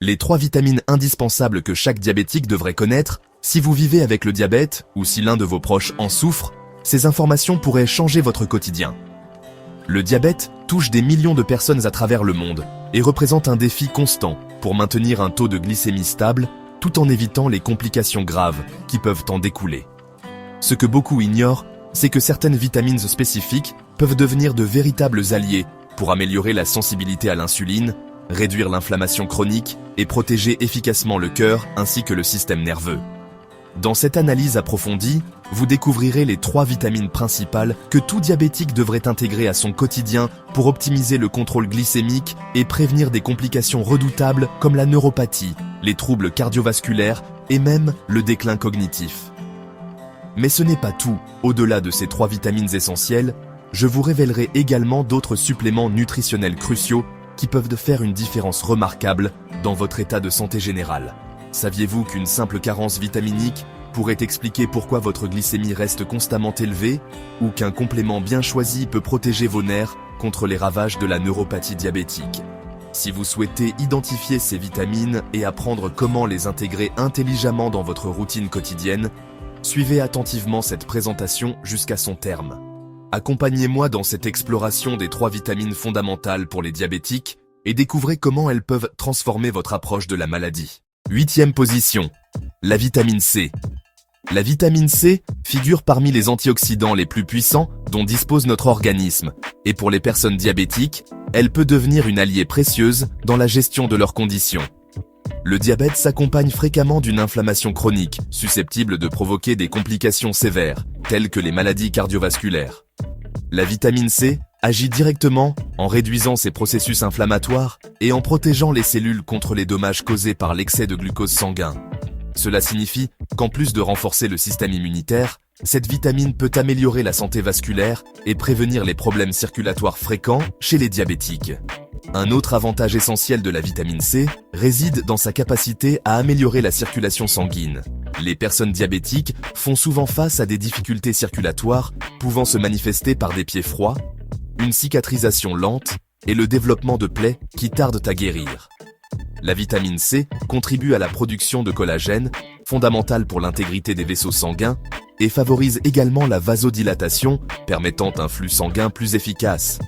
Les 3 vitamines indispensables que chaque diabétique devrait connaître, si vous vivez avec le diabète ou si l'un de vos proches en souffre, ces informations pourraient changer votre quotidien. Le diabète touche des millions de personnes à travers le monde et représente un défi constant pour maintenir un taux de glycémie stable tout en évitant les complications graves qui peuvent en découler. Ce que beaucoup ignorent, c'est que certaines vitamines spécifiques peuvent devenir de véritables alliés pour améliorer la sensibilité à l'insuline, réduire l'inflammation chronique et protéger efficacement le cœur ainsi que le système nerveux. Dans cette analyse approfondie, vous découvrirez les 3 vitamines principales que tout diabétique devrait intégrer à son quotidien pour optimiser le contrôle glycémique et prévenir des complications redoutables comme la neuropathie, les troubles cardiovasculaires et même le déclin cognitif. Mais ce n'est pas tout. Au-delà de ces 3 vitamines essentielles, je vous révélerai également d'autres suppléments nutritionnels cruciaux qui peuvent faire une différence remarquable dans votre état de santé général. Saviez-vous qu'une simple carence vitaminique pourrait expliquer pourquoi votre glycémie reste constamment élevée, ou qu'un complément bien choisi peut protéger vos nerfs contre les ravages de la neuropathie diabétique? Si vous souhaitez identifier ces vitamines et apprendre comment les intégrer intelligemment dans votre routine quotidienne, suivez attentivement cette présentation jusqu'à son terme. Accompagnez-moi dans cette exploration des 3 vitamines fondamentales pour les diabétiques et découvrez comment elles peuvent transformer votre approche de la maladie. 8e position. La vitamine C. La vitamine C figure parmi les antioxydants les plus puissants dont dispose notre organisme, et pour les personnes diabétiques, elle peut devenir une alliée précieuse dans la gestion de leurs conditions. Le diabète s'accompagne fréquemment d'une inflammation chronique, susceptible de provoquer des complications sévères, telles que les maladies cardiovasculaires. La vitamine C agit directement en réduisant ces processus inflammatoires et en protégeant les cellules contre les dommages causés par l'excès de glucose sanguin. Cela signifie qu'en plus de renforcer le système immunitaire, cette vitamine peut améliorer la santé vasculaire et prévenir les problèmes circulatoires fréquents chez les diabétiques. Un autre avantage essentiel de la vitamine C réside dans sa capacité à améliorer la circulation sanguine. Les personnes diabétiques font souvent face à des difficultés circulatoires pouvant se manifester par des pieds froids, une cicatrisation lente et le développement de plaies qui tardent à guérir. La vitamine C contribue à la production de collagène, fondamental pour l'intégrité des vaisseaux sanguins, et favorise également la vasodilatation, permettant un flux sanguin plus efficace.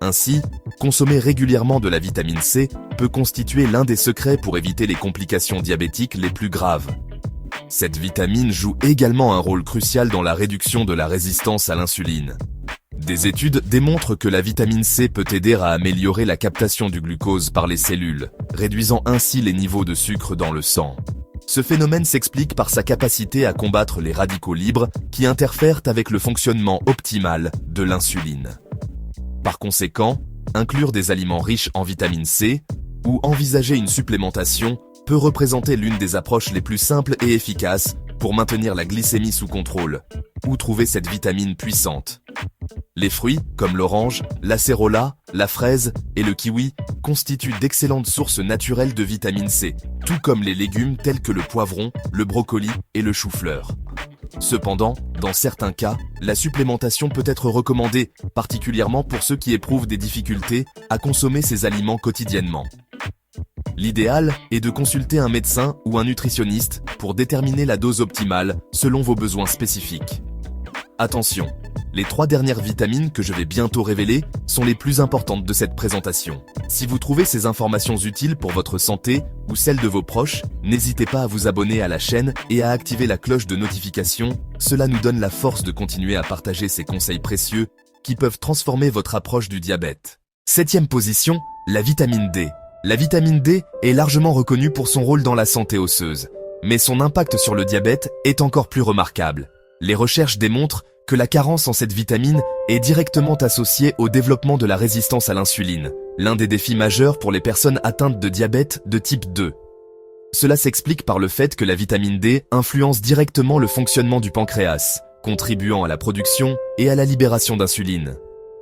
Ainsi, consommer régulièrement de la vitamine C peut constituer l'un des secrets pour éviter les complications diabétiques les plus graves. Cette vitamine joue également un rôle crucial dans la réduction de la résistance à l'insuline. Des études démontrent que la vitamine C peut aider à améliorer la captation du glucose par les cellules, réduisant ainsi les niveaux de sucre dans le sang. Ce phénomène s'explique par sa capacité à combattre les radicaux libres qui interfèrent avec le fonctionnement optimal de l'insuline. Par conséquent, inclure des aliments riches en vitamine C ou envisager une supplémentation peut représenter l'une des approches les plus simples et efficaces pour maintenir la glycémie sous contrôle, ou trouver cette vitamine puissante. Les fruits, comme l'orange, l'acérola, la fraise et le kiwi, constituent d'excellentes sources naturelles de vitamine C, tout comme les légumes tels que le poivron, le brocoli et le chou-fleur. Cependant, dans certains cas, la supplémentation peut être recommandée, particulièrement pour ceux qui éprouvent des difficultés à consommer ces aliments quotidiennement. L'idéal est de consulter un médecin ou un nutritionniste pour déterminer la dose optimale selon vos besoins spécifiques. Attention, les 3 dernières vitamines que je vais bientôt révéler sont les plus importantes de cette présentation. Si vous trouvez ces informations utiles pour votre santé ou celle de vos proches, n'hésitez pas à vous abonner à la chaîne et à activer la cloche de notification. Cela nous donne la force de continuer à partager ces conseils précieux qui peuvent transformer votre approche du diabète. 7e position, la vitamine D. La vitamine D est largement reconnue pour son rôle dans la santé osseuse, mais son impact sur le diabète est encore plus remarquable. Les recherches démontrent que la carence en cette vitamine est directement associée au développement de la résistance à l'insuline, l'un des défis majeurs pour les personnes atteintes de diabète de type 2. Cela s'explique par le fait que la vitamine D influence directement le fonctionnement du pancréas, contribuant à la production et à la libération d'insuline.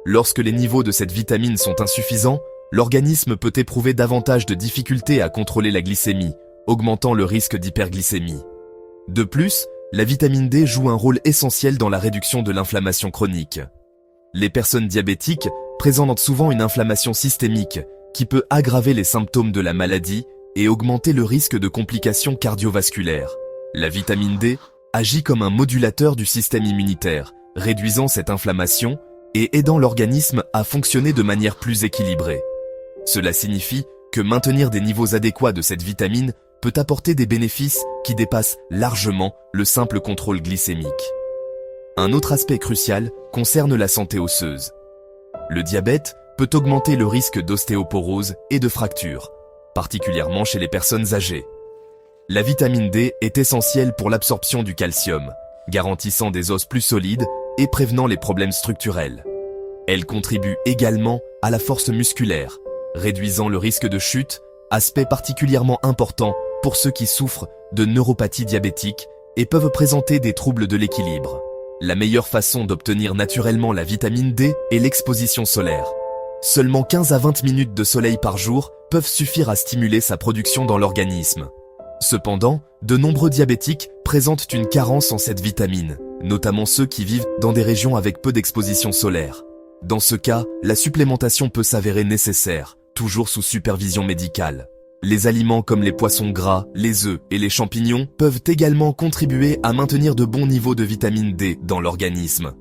Lorsque les niveaux de cette vitamine sont insuffisants, l'organisme peut éprouver davantage de difficultés à contrôler la glycémie, augmentant le risque d'hyperglycémie. De plus, la vitamine D joue un rôle essentiel dans la réduction de l'inflammation chronique. Les personnes diabétiques présentent souvent une inflammation systémique qui peut aggraver les symptômes de la maladie et augmenter le risque de complications cardiovasculaires. La vitamine D agit comme un modulateur du système immunitaire, réduisant cette inflammation et aidant l'organisme à fonctionner de manière plus équilibrée. Cela signifie que maintenir des niveaux adéquats de cette vitamine peut apporter des bénéfices qui dépassent largement le simple contrôle glycémique. Un autre aspect crucial concerne la santé osseuse. Le diabète peut augmenter le risque d'ostéoporose et de fractures, particulièrement chez les personnes âgées. La vitamine D est essentielle pour l'absorption du calcium, garantissant des os plus solides et prévenant les problèmes structurels. Elle contribue également à la force musculaire, réduisant le risque de chute, aspect particulièrement important pour ceux qui souffrent de neuropathie diabétique et peuvent présenter des troubles de l'équilibre. La meilleure façon d'obtenir naturellement la vitamine D est l'exposition solaire. Seulement 15 à 20 minutes de soleil par jour peuvent suffire à stimuler sa production dans l'organisme. Cependant, de nombreux diabétiques présentent une carence en cette vitamine, notamment ceux qui vivent dans des régions avec peu d'exposition solaire. Dans ce cas, la supplémentation peut s'avérer nécessaire, toujours sous supervision médicale. Les aliments comme les poissons gras, les œufs et les champignons peuvent également contribuer à maintenir de bons niveaux de vitamine D dans l'organisme.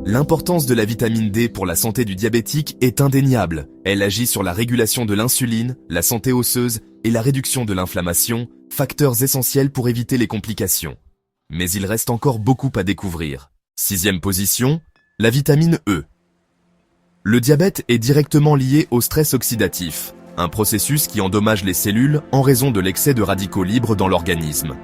L'importance de la vitamine D pour la santé du diabétique est indéniable. Elle agit sur la régulation de l'insuline, la santé osseuse et la réduction de l'inflammation, facteurs essentiels pour éviter les complications. Mais il reste encore beaucoup à découvrir. 6e position, la vitamine E. Le diabète est directement lié au stress oxydatif, un processus qui endommage les cellules en raison de l'excès de radicaux libres dans l'organisme.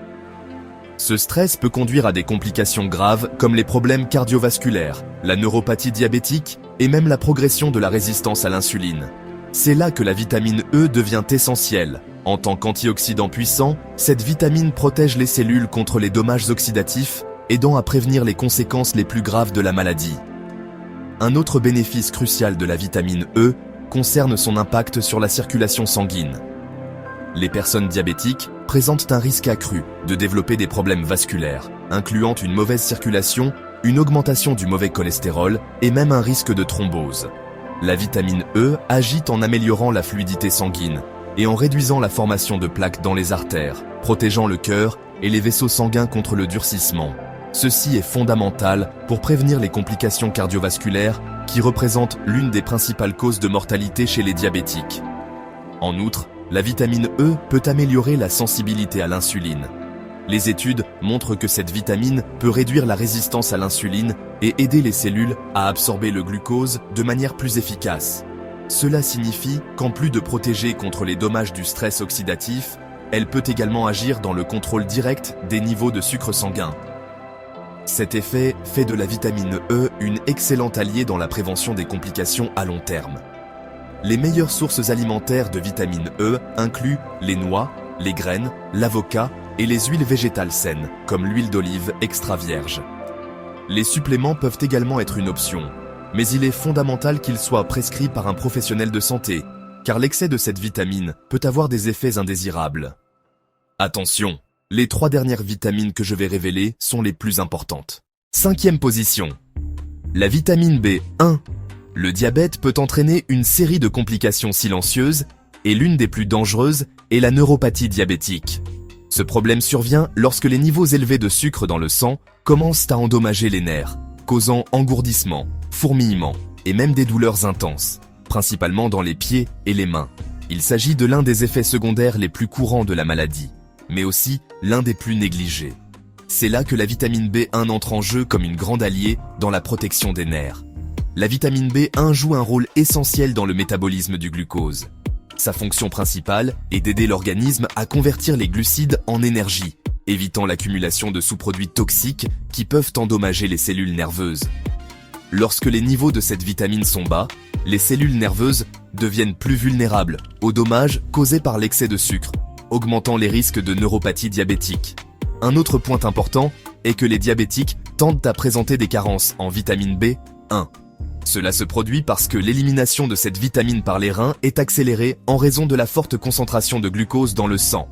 Ce stress peut conduire à des complications graves comme les problèmes cardiovasculaires, la neuropathie diabétique et même la progression de la résistance à l'insuline. C'est là que la vitamine E devient essentielle. En tant qu'antioxydant puissant, cette vitamine protège les cellules contre les dommages oxydatifs, aidant à prévenir les conséquences les plus graves de la maladie. Un autre bénéfice crucial de la vitamine E concerne son impact sur la circulation sanguine. Les personnes diabétiques présentent un risque accru de développer des problèmes vasculaires, incluant une mauvaise circulation, une augmentation du mauvais cholestérol et même un risque de thrombose. La vitamine E agit en améliorant la fluidité sanguine et en réduisant la formation de plaques dans les artères, protégeant le cœur et les vaisseaux sanguins contre le durcissement. Ceci est fondamental pour prévenir les complications cardiovasculaires qui représentent l'une des principales causes de mortalité chez les diabétiques. En outre, la vitamine E peut améliorer la sensibilité à l'insuline. Les études montrent que cette vitamine peut réduire la résistance à l'insuline et aider les cellules à absorber le glucose de manière plus efficace. Cela signifie qu'en plus de protéger contre les dommages du stress oxydatif, elle peut également agir dans le contrôle direct des niveaux de sucre sanguin. Cet effet fait de la vitamine E une excellente alliée dans la prévention des complications à long terme. Les meilleures sources alimentaires de vitamine E incluent les noix, les graines, l'avocat et les huiles végétales saines, comme l'huile d'olive extra vierge. Les suppléments peuvent également être une option, mais il est fondamental qu'ils soient prescrits par un professionnel de santé, car l'excès de cette vitamine peut avoir des effets indésirables. Attention, les 3 dernières vitamines que je vais révéler sont les plus importantes. 5e position. La vitamine B1. Le diabète peut entraîner une série de complications silencieuses et l'une des plus dangereuses est la neuropathie diabétique. Ce problème survient lorsque les niveaux élevés de sucre dans le sang commencent à endommager les nerfs, causant engourdissement, fourmillement et même des douleurs intenses, principalement dans les pieds et les mains. Il s'agit de l'un des effets secondaires les plus courants de la maladie, mais aussi l'un des plus négligés. C'est là que la vitamine B1 entre en jeu comme une grande alliée dans la protection des nerfs. La vitamine B1 joue un rôle essentiel dans le métabolisme du glucose. Sa fonction principale est d'aider l'organisme à convertir les glucides en énergie, évitant l'accumulation de sous-produits toxiques qui peuvent endommager les cellules nerveuses. Lorsque les niveaux de cette vitamine sont bas, les cellules nerveuses deviennent plus vulnérables aux dommages causés par l'excès de sucre, augmentant les risques de neuropathie diabétique. Un autre point important est que les diabétiques tendent à présenter des carences en vitamine B1. Cela se produit parce que l'élimination de cette vitamine par les reins est accélérée en raison de la forte concentration de glucose dans le sang.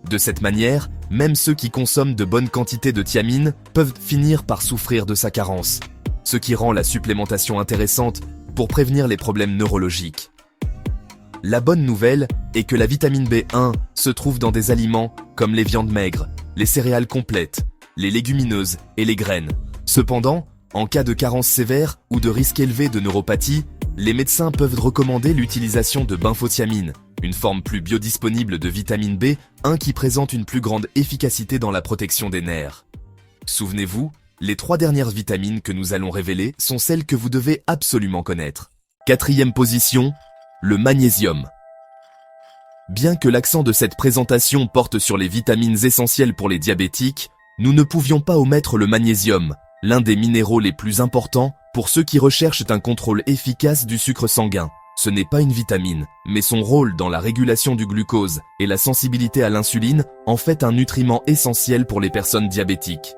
De cette manière, même ceux qui consomment de bonnes quantités de thiamine peuvent finir par souffrir de sa carence, ce qui rend la supplémentation intéressante pour prévenir les problèmes neurologiques. La bonne nouvelle est que la vitamine B1 se trouve dans des aliments comme les viandes maigres, les céréales complètes, les légumineuses et les graines. Cependant, en cas de carence sévère ou de risque élevé de neuropathie, les médecins peuvent recommander l'utilisation de benphotiamine, une forme plus biodisponible de vitamine B1 qui présente une plus grande efficacité dans la protection des nerfs. Souvenez-vous, les 3 dernières vitamines que nous allons révéler sont celles que vous devez absolument connaître. 4e position, le magnésium. Bien que l'accent de cette présentation porte sur les vitamines essentielles pour les diabétiques, nous ne pouvions pas omettre le magnésium, l'un des minéraux les plus importants pour ceux qui recherchent un contrôle efficace du sucre sanguin. Ce n'est pas une vitamine, mais son rôle dans la régulation du glucose et la sensibilité à l'insuline en fait un nutriment essentiel pour les personnes diabétiques.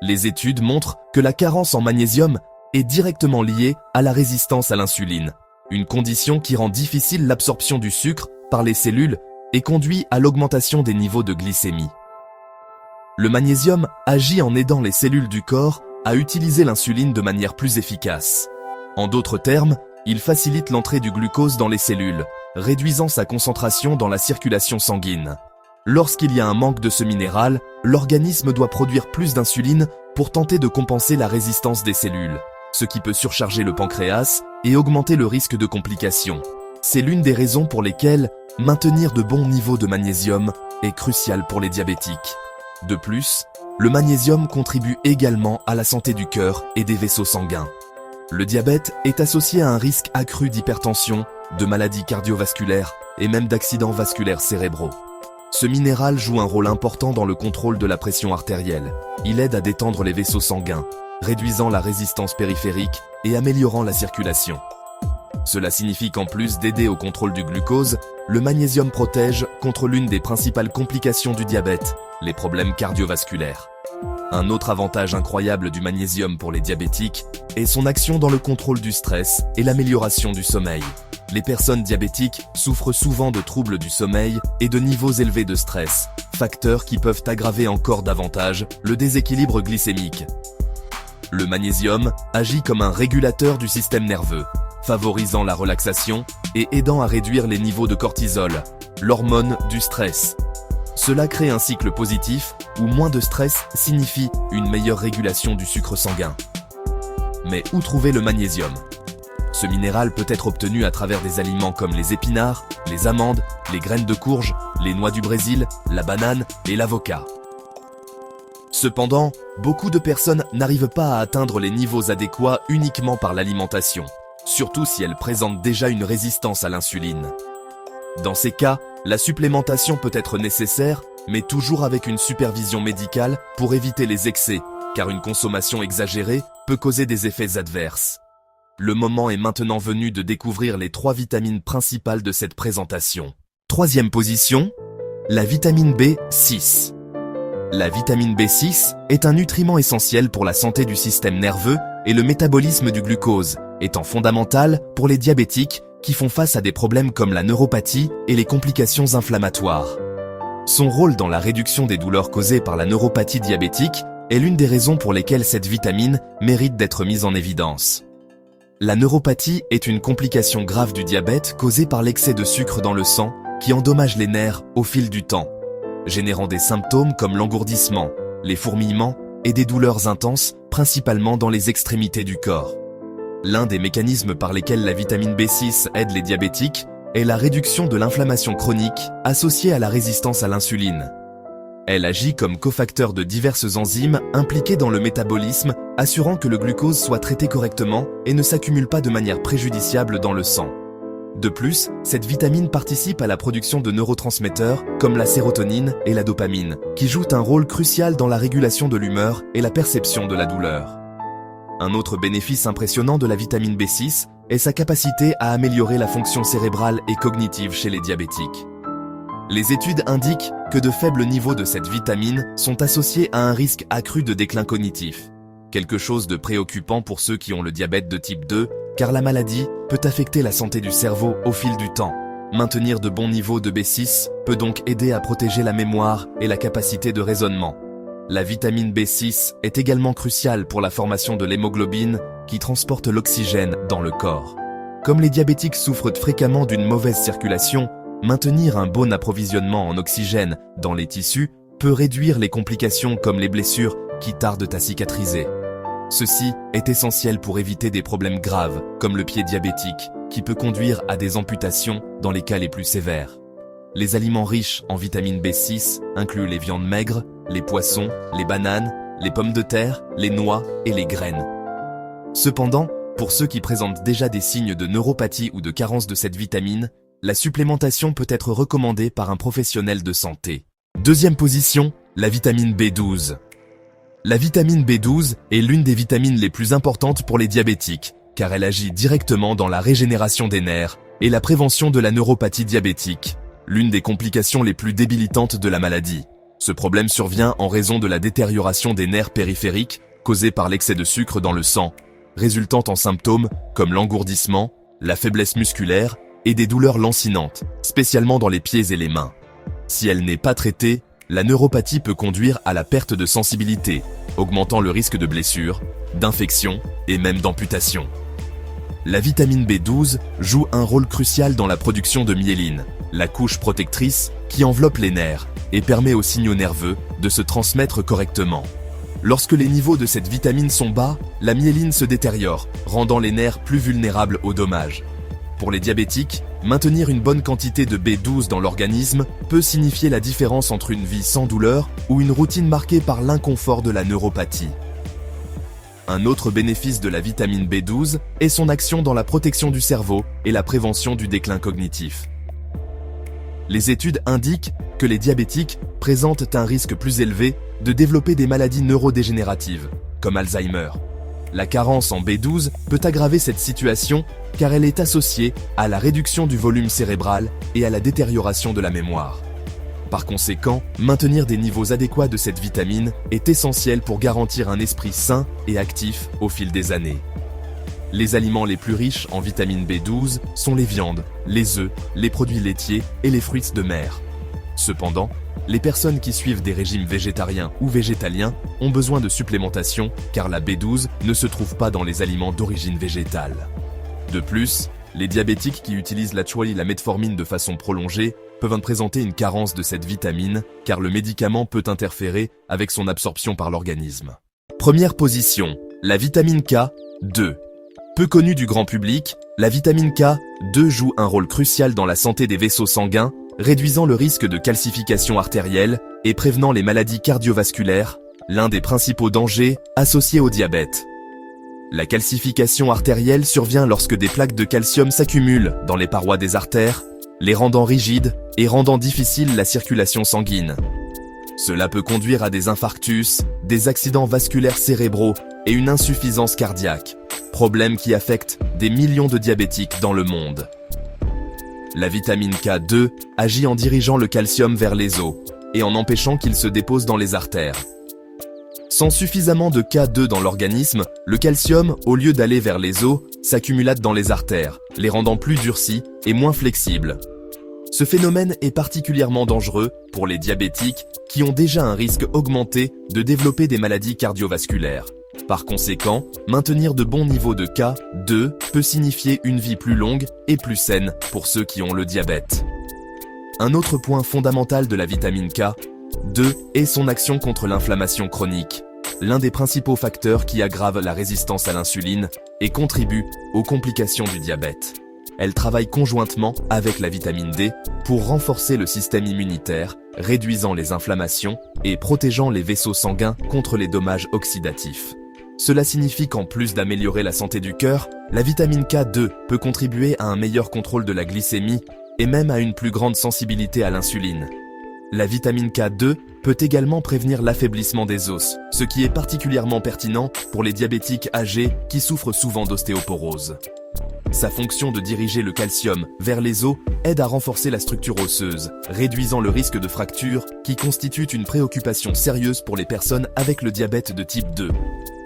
Les études montrent que la carence en magnésium est directement liée à la résistance à l'insuline, une condition qui rend difficile l'absorption du sucre par les cellules et conduit à l'augmentation des niveaux de glycémie. Le magnésium agit en aidant les cellules du corps à utiliser l'insuline de manière plus efficace. En d'autres termes, il facilite l'entrée du glucose dans les cellules, réduisant sa concentration dans la circulation sanguine. Lorsqu'il y a un manque de ce minéral, l'organisme doit produire plus d'insuline pour tenter de compenser la résistance des cellules, ce qui peut surcharger le pancréas et augmenter le risque de complications. C'est l'une des raisons pour lesquelles maintenir de bons niveaux de magnésium est crucial pour les diabétiques. De plus, le magnésium contribue également à la santé du cœur et des vaisseaux sanguins. Le diabète est associé à un risque accru d'hypertension, de maladies cardiovasculaires et même d'accidents vasculaires cérébraux. Ce minéral joue un rôle important dans le contrôle de la pression artérielle. Il aide à détendre les vaisseaux sanguins, réduisant la résistance périphérique et améliorant la circulation. Cela signifie qu'en plus d'aider au contrôle du glucose, le magnésium protège contre l'une des principales complications du diabète, les problèmes cardiovasculaires. Un autre avantage incroyable du magnésium pour les diabétiques est son action dans le contrôle du stress et l'amélioration du sommeil. Les personnes diabétiques souffrent souvent de troubles du sommeil et de niveaux élevés de stress, facteurs qui peuvent aggraver encore davantage le déséquilibre glycémique. Le magnésium agit comme un régulateur du système nerveux, favorisant la relaxation et aidant à réduire les niveaux de cortisol, l'hormone du stress. Cela crée un cycle positif où moins de stress signifie une meilleure régulation du sucre sanguin. Mais où trouver le magnésium ? Ce minéral peut être obtenu à travers des aliments comme les épinards, les amandes, les graines de courge, les noix du Brésil, la banane et l'avocat. Cependant, beaucoup de personnes n'arrivent pas à atteindre les niveaux adéquats uniquement par l'alimentation, surtout si elles présentent déjà une résistance à l'insuline. Dans ces cas, la supplémentation peut être nécessaire, mais toujours avec une supervision médicale pour éviter les excès, car une consommation exagérée peut causer des effets adverses. Le moment est maintenant venu de découvrir les 3 vitamines principales de cette présentation. 3e position, la vitamine B6. La vitamine B6 est un nutriment essentiel pour la santé du système nerveux et le métabolisme du glucose, étant fondamental pour les diabétiques qui font face à des problèmes comme la neuropathie et les complications inflammatoires. Son rôle dans la réduction des douleurs causées par la neuropathie diabétique est l'une des raisons pour lesquelles cette vitamine mérite d'être mise en évidence. La neuropathie est une complication grave du diabète causée par l'excès de sucre dans le sang qui endommage les nerfs au fil du temps, générant des symptômes comme l'engourdissement, les fourmillements et des douleurs intenses, principalement dans les extrémités du corps. L'un des mécanismes par lesquels la vitamine B6 aide les diabétiques est la réduction de l'inflammation chronique associée à la résistance à l'insuline. Elle agit comme cofacteur de diverses enzymes impliquées dans le métabolisme, assurant que le glucose soit traité correctement et ne s'accumule pas de manière préjudiciable dans le sang. De plus, cette vitamine participe à la production de neurotransmetteurs comme la sérotonine et la dopamine, qui jouent un rôle crucial dans la régulation de l'humeur et la perception de la douleur. Un autre bénéfice impressionnant de la vitamine B6 est sa capacité à améliorer la fonction cérébrale et cognitive chez les diabétiques. Les études indiquent que de faibles niveaux de cette vitamine sont associés à un risque accru de déclin cognitif. Quelque chose de préoccupant pour ceux qui ont le diabète de type 2, car la maladie peut affecter la santé du cerveau au fil du temps. Maintenir de bons niveaux de B6 peut donc aider à protéger la mémoire et la capacité de raisonnement. La vitamine B6 est également cruciale pour la formation de l'hémoglobine qui transporte l'oxygène dans le corps. Comme les diabétiques souffrent fréquemment d'une mauvaise circulation, maintenir un bon approvisionnement en oxygène dans les tissus peut réduire les complications comme les blessures qui tardent à cicatriser. Ceci est essentiel pour éviter des problèmes graves comme le pied diabétique qui peut conduire à des amputations dans les cas les plus sévères. Les aliments riches en vitamine B6 incluent les viandes maigres, les poissons, les bananes, les pommes de terre, les noix et les graines. Cependant, pour ceux qui présentent déjà des signes de neuropathie ou de carence de cette vitamine, la supplémentation peut être recommandée par un professionnel de santé. Deuxième position, la vitamine B12. La vitamine B12 est l'une des vitamines les plus importantes pour les diabétiques, car elle agit directement dans la régénération des nerfs et la prévention de la neuropathie diabétique, l'une des complications les plus débilitantes de la maladie. Ce problème survient en raison de la détérioration des nerfs périphériques causée par l'excès de sucre dans le sang, résultant en symptômes comme l'engourdissement, la faiblesse musculaire et des douleurs lancinantes, spécialement dans les pieds et les mains. Si elle n'est pas traitée, la neuropathie peut conduire à la perte de sensibilité, augmentant le risque de blessures, d'infections et même d'amputation. La vitamine B12 joue un rôle crucial dans la production de myéline, la couche protectrice qui enveloppe les nerfs et permet aux signaux nerveux de se transmettre correctement. Lorsque les niveaux de cette vitamine sont bas, la myéline se détériore, rendant les nerfs plus vulnérables aux dommages. Pour les diabétiques, maintenir une bonne quantité de B12 dans l'organisme peut signifier la différence entre une vie sans douleur ou une routine marquée par l'inconfort de la neuropathie. Un autre bénéfice de la vitamine B12 est son action dans la protection du cerveau et la prévention du déclin cognitif. Les études indiquent que les diabétiques présentent un risque plus élevé de développer des maladies neurodégénératives, comme Alzheimer. La carence en B12 peut aggraver cette situation car elle est associée à la réduction du volume cérébral et à la détérioration de la mémoire. Par conséquent, maintenir des niveaux adéquats de cette vitamine est essentiel pour garantir un esprit sain et actif au fil des années. Les aliments les plus riches en vitamine B12 sont les viandes, les œufs, les produits laitiers et les fruits de mer. Cependant, les personnes qui suivent des régimes végétariens ou végétaliens ont besoin de supplémentation car la B12 ne se trouve pas dans les aliments d'origine végétale. De plus, les diabétiques qui utilisent la chouali et la metformine de façon prolongée peuvent présenter une carence de cette vitamine car le médicament peut interférer avec son absorption par l'organisme. Première position, la vitamine K2. Peu connue du grand public, la vitamine K2 joue un rôle crucial dans la santé des vaisseaux sanguins, réduisant le risque de calcification artérielle et prévenant les maladies cardiovasculaires, l'un des principaux dangers associés au diabète. La calcification artérielle survient lorsque des plaques de calcium s'accumulent dans les parois des artères, les rendant rigides et rendant difficile la circulation sanguine. Cela peut conduire à des infarctus, des accidents vasculaires cérébraux et une insuffisance cardiaque, problème qui affecte des millions de diabétiques dans le monde. La vitamine K2 agit en dirigeant le calcium vers les os et en empêchant qu'il se dépose dans les artères. Sans suffisamment de K2 dans l'organisme, le calcium, au lieu d'aller vers les os, s'accumulate dans les artères, les rendant plus durcis et moins flexibles. Ce phénomène est particulièrement dangereux pour les diabétiques qui ont déjà un risque augmenté de développer des maladies cardiovasculaires. Par conséquent, maintenir de bons niveaux de K2 peut signifier une vie plus longue et plus saine pour ceux qui ont le diabète. Un autre point fondamental de la vitamine K2 est son action contre l'inflammation chronique, l'un des principaux facteurs qui aggrave la résistance à l'insuline et contribue aux complications du diabète. Elle travaille conjointement avec la vitamine D pour renforcer le système immunitaire, réduisant les inflammations et protégeant les vaisseaux sanguins contre les dommages oxydatifs. Cela signifie qu'en plus d'améliorer la santé du cœur, la vitamine K2 peut contribuer à un meilleur contrôle de la glycémie et même à une plus grande sensibilité à l'insuline. La vitamine K2 peut également prévenir l'affaiblissement des os, ce qui est particulièrement pertinent pour les diabétiques âgés qui souffrent souvent d'ostéoporose. Sa fonction de diriger le calcium vers les os aide à renforcer la structure osseuse, réduisant le risque de fracture qui constitue une préoccupation sérieuse pour les personnes avec le diabète de type 2.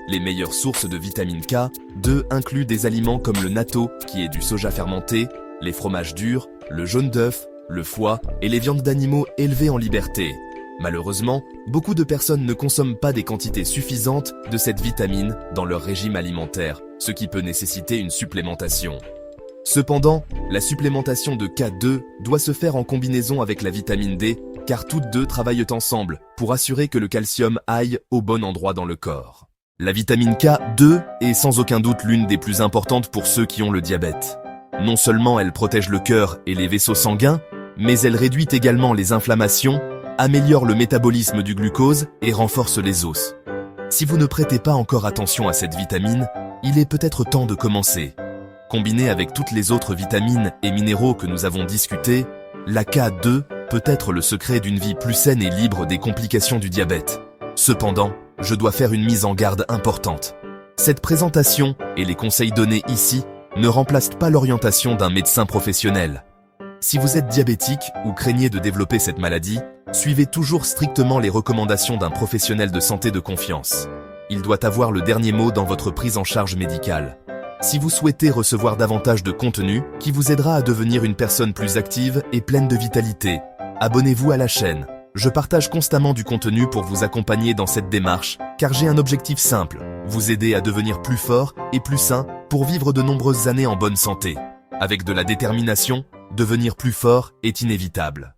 Les meilleures sources de vitamine K2 incluent des aliments comme le natto, qui est du soja fermenté, les fromages durs, le jaune d'œuf, le foie et les viandes d'animaux élevés en liberté. Malheureusement, beaucoup de personnes ne consomment pas des quantités suffisantes de cette vitamine dans leur régime alimentaire, ce qui peut nécessiter une supplémentation. Cependant, la supplémentation de K2 doit se faire en combinaison avec la vitamine D, car toutes deux travaillent ensemble pour assurer que le calcium aille au bon endroit dans le corps. La vitamine K2 est sans aucun doute l'une des plus importantes pour ceux qui ont le diabète. Non seulement elle protège le cœur et les vaisseaux sanguins, mais elle réduit également les inflammations, améliore le métabolisme du glucose et renforce les os. Si vous ne prêtez pas encore attention à cette vitamine, il est peut-être temps de commencer. Combinée avec toutes les autres vitamines et minéraux que nous avons discutés, la K2 peut être le secret d'une vie plus saine et libre des complications du diabète. Cependant, je dois faire une mise en garde importante. Cette présentation et les conseils donnés ici ne remplacent pas l'orientation d'un médecin professionnel. Si vous êtes diabétique ou craignez de développer cette maladie, suivez toujours strictement les recommandations d'un professionnel de santé de confiance. Il doit avoir le dernier mot dans votre prise en charge médicale. Si vous souhaitez recevoir davantage de contenu qui vous aidera à devenir une personne plus active et pleine de vitalité, abonnez-vous à la chaîne. Je partage constamment du contenu pour vous accompagner dans cette démarche, car j'ai un objectif simple, vous aider à devenir plus fort et plus sain pour vivre de nombreuses années en bonne santé. Avec de la détermination, devenir plus fort est inévitable.